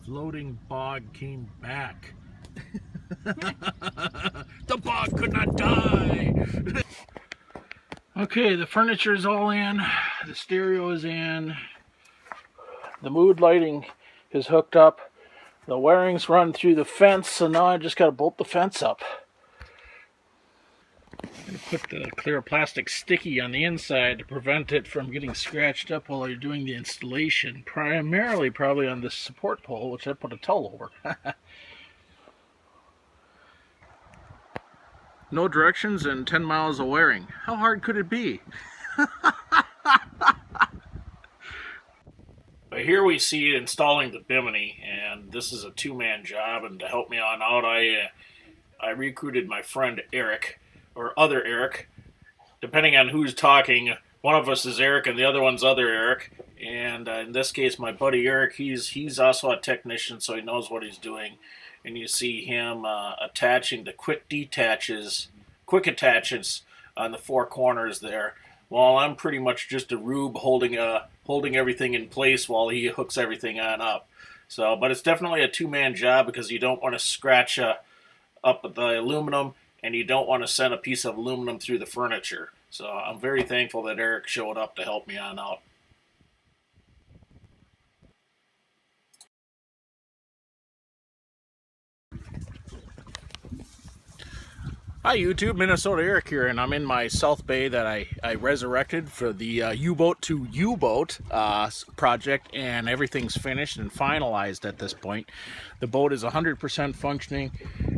floating bog came back. The bog could not die. Okay, the furniture is all in. The stereo is in. The mood lighting is hooked up. The wiring's run through the fence, so now I just got to bolt the fence up. I'm going to put the clear plastic sticky on the inside to prevent it from getting scratched up while you're doing the installation. Primarily probably on this support pole, which I put a towel over. No directions and 10 miles of wiring. How hard could it be? But here we see installing the Bimini, and this is a two-man job, and to help me on out, I recruited my friend Eric, or other Eric, depending on who's talking. One of us is Eric and the other one's other Eric, and in this case my buddy Eric, he's also a technician, so he knows what he's doing. And you see him attaching the quick attaches on the four corners there, while I'm pretty much just a rube holding everything in place while he hooks everything on up. So, but it's definitely a two-man job because you don't want to scratch up the aluminum, and you don't want to send a piece of aluminum through the furniture. So I'm very thankful that Eric showed up to help me on out. Hi YouTube, MinnesotaEric here, and I'm in my South Bay that I resurrected for the U-boat to U-boat project, and everything's finished and finalized at this point. The boat is 100% functioning,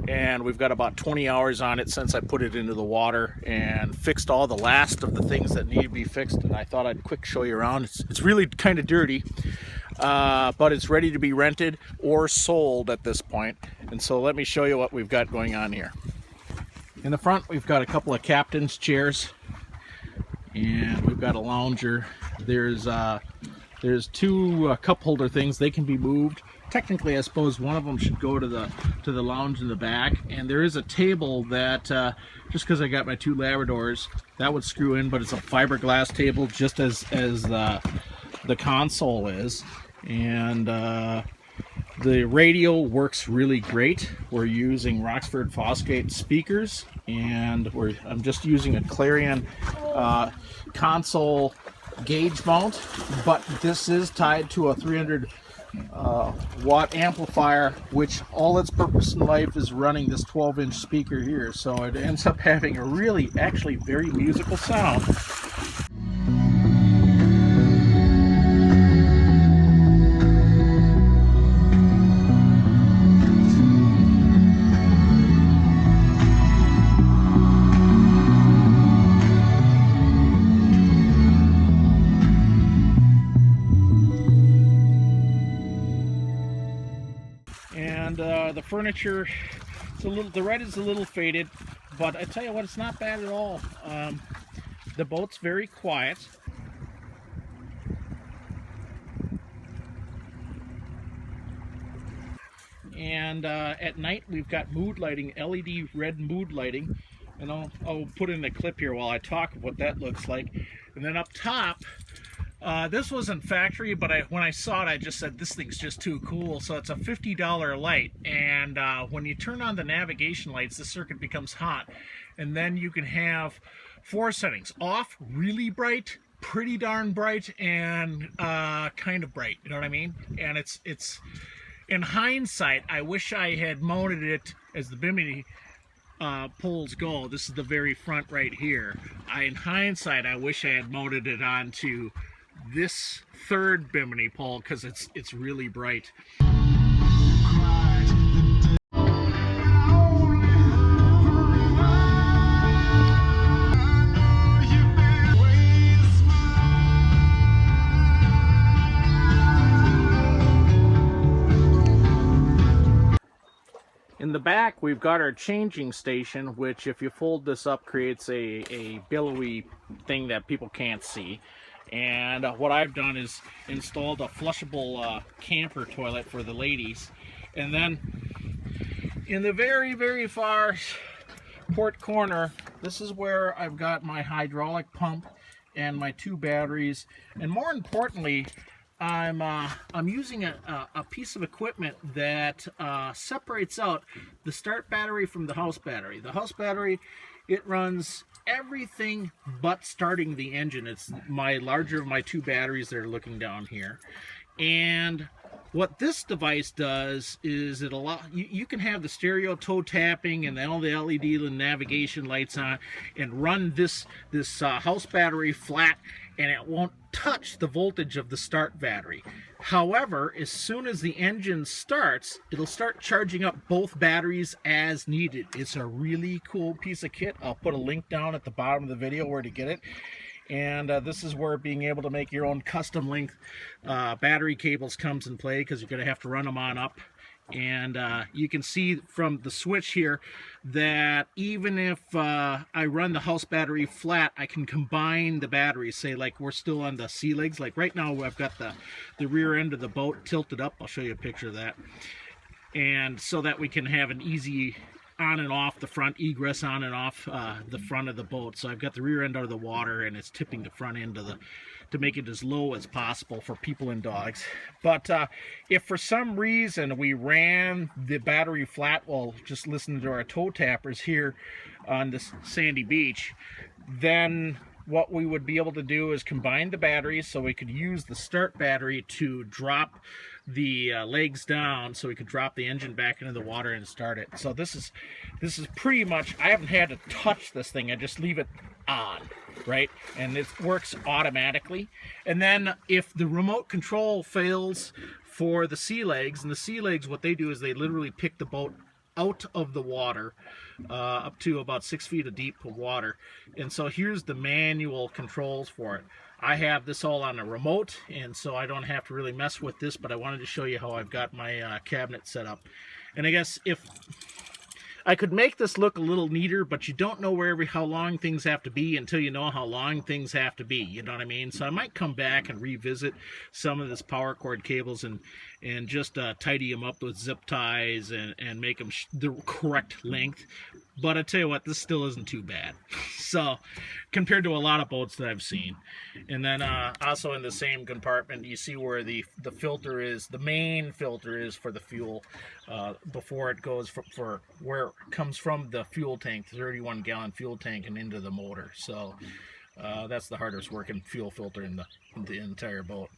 and we've got about 20 hours on it since I put it into the water and fixed all the last of the things that need to be fixed, and I thought I'd quick show you around. It's really kind of dirty, but it's ready to be rented or sold at this point, and so let me show you what we've got going on here. In the front, we've got a couple of captain's chairs, and we've got a lounger. There's two cup holder things. They can be moved. Technically, I suppose one of them should go to the lounge in the back. And there is a table that, just because I got my two Labradors, that would screw in, but it's a fiberglass table, just as the console is. And the radio works really great. We're using Roxford Fosgate speakers, and I'm just using a Clarion console gauge mount, but this is tied to a 300 watt amplifier, which all its purpose in life is running this 12-inch speaker here, so it ends up having a really, actually very musical sound. And the furniture, the red is a little faded, but I tell you what, it's not bad at all. The boat's very quiet. And at night we've got mood lighting, LED red mood lighting, and I'll put in a clip here while I talk of what that looks like. And then up top, this wasn't factory, but when I saw it, I just said, this thing's just too cool. So it's a $50 light, and when you turn on the navigation lights, the circuit becomes hot. And then you can have four settings: off, really bright, pretty darn bright, and kind of bright. You know what I mean? And it's in hindsight, I wish I had mounted it as the Bimini poles go. This is the very front right here. In hindsight, I wish I had mounted it onto this third Bimini pole, because it's really bright. In the back, we've got our changing station, which, if you fold this up, creates a billowy thing that people can't see. And what I've done is installed a flushable camper toilet for the ladies. And then in the very, very far port corner, this is where I've got my hydraulic pump and my two batteries. And more importantly, I'm using a piece of equipment that separates out the start battery from the house battery. The house battery, it runs everything but starting the engine. It's my larger of my two batteries that are looking down here. And what this device does is it allow you can have the stereo toe tapping and all the LED navigation lights on and run this house battery flat, and it won't touch the voltage of the start battery. However, as soon as the engine starts, it'll start charging up both batteries as needed. It's a really cool piece of kit. I'll put a link down at the bottom of the video where to get it. And this is where being able to make your own custom length battery cables comes in play, because you're going to have to run them on up. And you can see from the switch here that even if I run the house battery flat, I can combine the batteries. Say like we're still on the sea legs. Like right now I've got the rear end of the boat tilted up. I'll show you a picture of that. And so that we can have an easy on and off the front, egress on and off the front of the boat. So I've got the rear end out of the water, and it's tipping the front end of the, to make it as low as possible for people and dogs. But if for some reason we ran the battery flat while just listening to our toe tappers here on this sandy beach, then what we would be able to do is combine the batteries, so we could use the start battery to drop the legs down, so we could drop the engine back into the water and start it. So this is pretty much, I haven't had to touch this thing. I just leave it on, right? And it works automatically. And then if the remote control fails for the sea legs, and the sea legs, what they do is they literally pick the boat out of the water up to about 6 feet of deep water. And so here's the manual controls for it. I have this all on a remote, and so I don't have to really mess with this, but I wanted to show you how I've got my cabinet set up. And I guess if I could make this look a little neater, but you don't know how long things have to be until you know how long things have to be. You know what I mean? So I might come back and revisit some of this power cord cables and just tidy them up with zip ties and make them the correct length. But I tell you what, this still isn't too bad. So compared to a lot of boats that I've seen. And then also in the same compartment, you see where the filter is, the main filter is for the fuel before it goes for where it comes from the fuel tank, the 31-gallon fuel tank, and into the motor. So that's the hardest working fuel filter in the entire boat.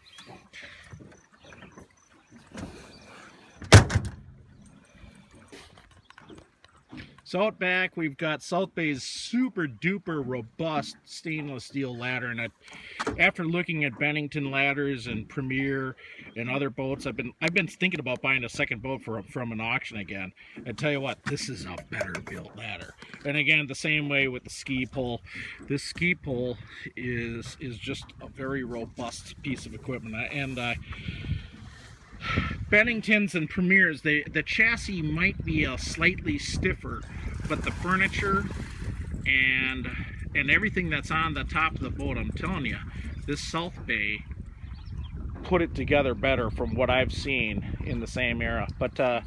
So out back, we've got South Bay's super duper robust stainless steel ladder, and after looking at Bennington ladders and Premier and other boats, I've been thinking about buying a second boat from an auction again. I tell you what, this is a better built ladder. And again, the same way with the ski pole. This ski pole is just a very robust piece of equipment, and Benningtons and Premiers, the chassis might be slightly stiffer, but the furniture and everything that's on the top of the boat, I'm telling you, this South Bay put it together better from what I've seen in the same era. But the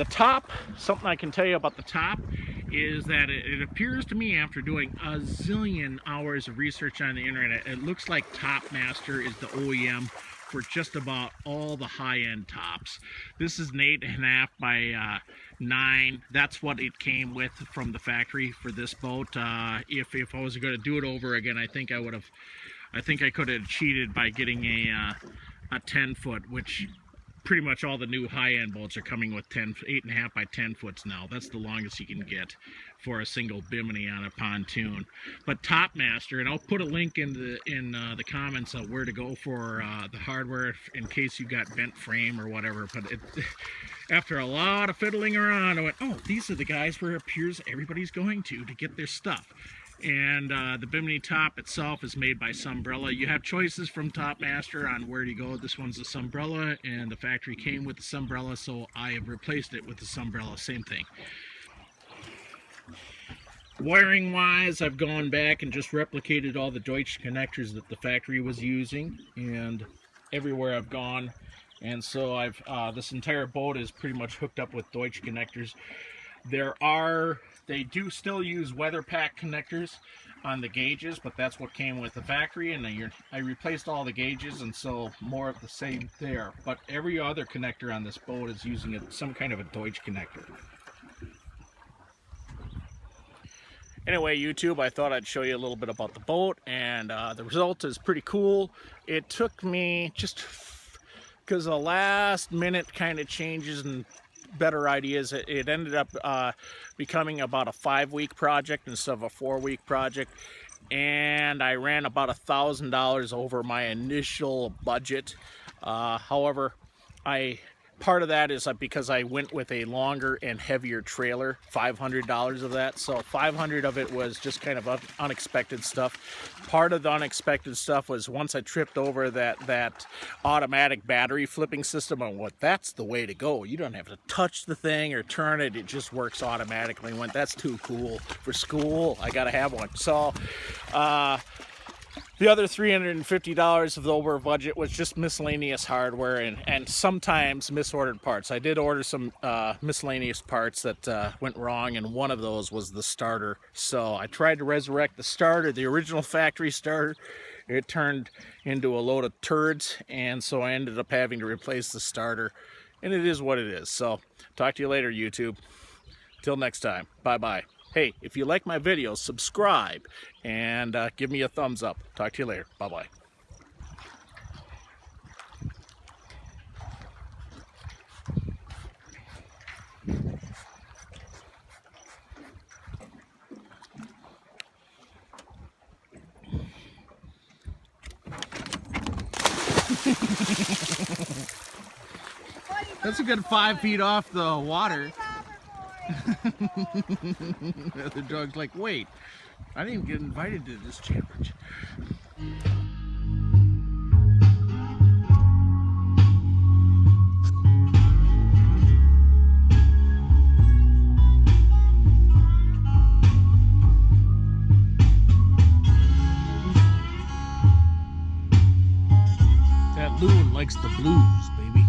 top, something I can tell you about the top is that it appears to me, after doing a zillion hours of research on the internet, it looks like Topmaster is the OEM for just about all the high-end tops. This is an 8.5 by 9. That's what it came with from the factory for this boat. If I was going to do it over again, I think I could have cheated by getting a 10-foot, which pretty much all the new high-end boats are coming with 8.5 by 10 foots now. That's the longest you can get for a single Bimini on a pontoon. But Topmaster, and I'll put a link in the comments of where to go for the hardware in case you got bent frame or whatever. But after a lot of fiddling around, I went, oh, these are the guys where it appears everybody's going to get their stuff. And the Bimini top itself is made by Sunbrella. You have choices from Topmaster on where to go. This one's a Sunbrella, and the factory came with the Sunbrella, so I have replaced it with the Sunbrella. Same thing. Wiring wise, I've gone back and just replicated all the Deutsch connectors that the factory was using, and everywhere I've gone. And so this entire boat is pretty much hooked up with Deutsch connectors. There are They do still use weather pack connectors on the gauges, but that's what came with the factory, and I replaced all the gauges, and so more of the same there. But every other connector on this boat is using some kind of a Deutsch connector. Anyway, YouTube, I thought I'd show you a little bit about the boat, and the result is pretty cool. It took me just because the last minute kind of changes and better ideas, it ended up becoming about a 5-week project instead of a 4-week project, and I ran about $1,000 over my initial budget. However, part of that is because I went with a longer and heavier trailer, $500 of that. So $500 of it was just kind of unexpected stuff. Part of the unexpected stuff was once I tripped over that automatic battery flipping system, and that's the way to go. You don't have to touch the thing or turn it. It just works automatically. And went, that's too cool for school. I got to have one. So, the other $350 of the over budget was just miscellaneous hardware and sometimes misordered parts. I did order some miscellaneous parts that went wrong, and one of those was the starter. So I tried to resurrect the starter, the original factory starter. It turned into a load of turds, and so I ended up having to replace the starter. And it is what it is. So talk to you later, YouTube. Till next time. Bye-bye. Hey, if you like my videos, subscribe and give me a thumbs up. Talk to you later. Bye-bye. That's a good 5 feet off the water. The dog's like, wait, I didn't even get invited to this championship. That loon likes the blues, baby.